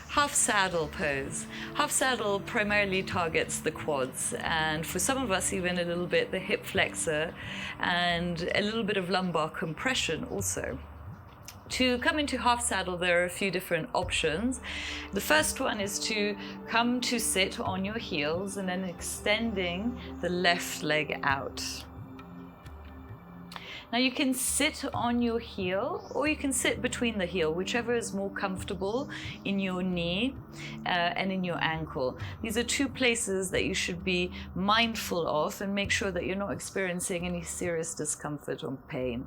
Half saddle pose. Half saddle primarily targets the quads, and for some of us even a little bit the hip flexor and a little bit of lumbar compression also. To come into half saddle, there are a few different options. The first one is to come to sit on your heels and then extending the left leg out. Now you can sit on your heel or you can sit between the heel, whichever is more comfortable in your knee and in your ankle. These are two places that you should be mindful of and make sure that you're not experiencing any serious discomfort or pain.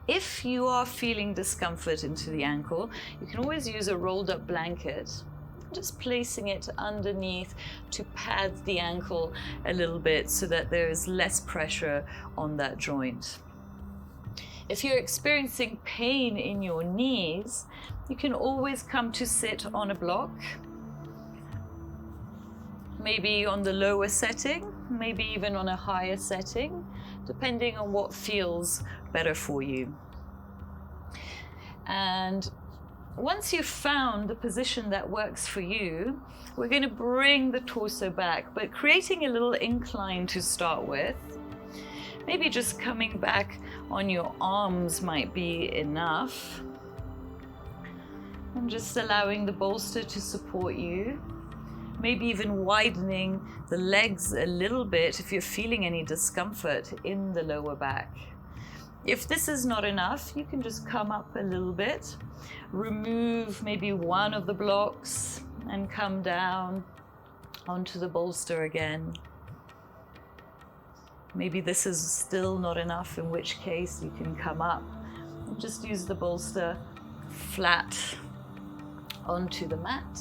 If you are feeling discomfort into the ankle, you can always use a rolled up blanket, just placing it underneath to pad the ankle a little bit so that there is less pressure on that joint. If you're experiencing pain in your knees, you can always come to sit on a block, maybe on the lower setting, maybe even on a higher setting, depending on what feels better for you. And once you've found the position that works for you, we're going to bring the torso back, but creating a little incline to start with. Maybe just coming back on your arms might be enough. And just allowing the bolster to support you. Maybe even widening the legs a little bit if you're feeling any discomfort in the lower back. If this is not enough, you can just come up a little bit, remove maybe one of the blocks and come down onto the bolster again. Maybe this is still not enough, in which case you can come up and just use the bolster flat onto the mat.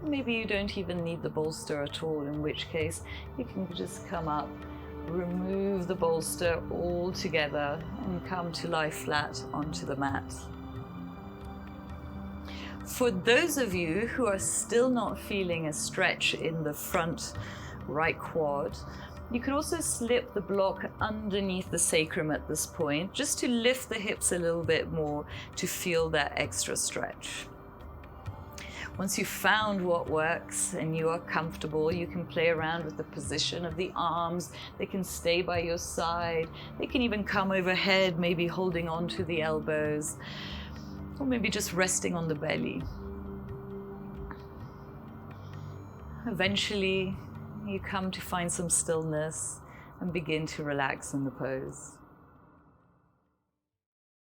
Maybe you don't even need the bolster at all, in which case you can just come up, remove the bolster altogether and come to lie flat onto the mat. For those of you who are still not feeling a stretch in the front right quad, you can also slip the block underneath the sacrum at this point, just to lift the hips a little bit more to feel that extra stretch. Once you've found what works and you are comfortable, you can play around with the position of the arms. They can stay by your side. They can even come overhead, maybe holding on to the elbows, or maybe just resting on the belly. Eventually, you come to find some stillness and begin to relax in the pose.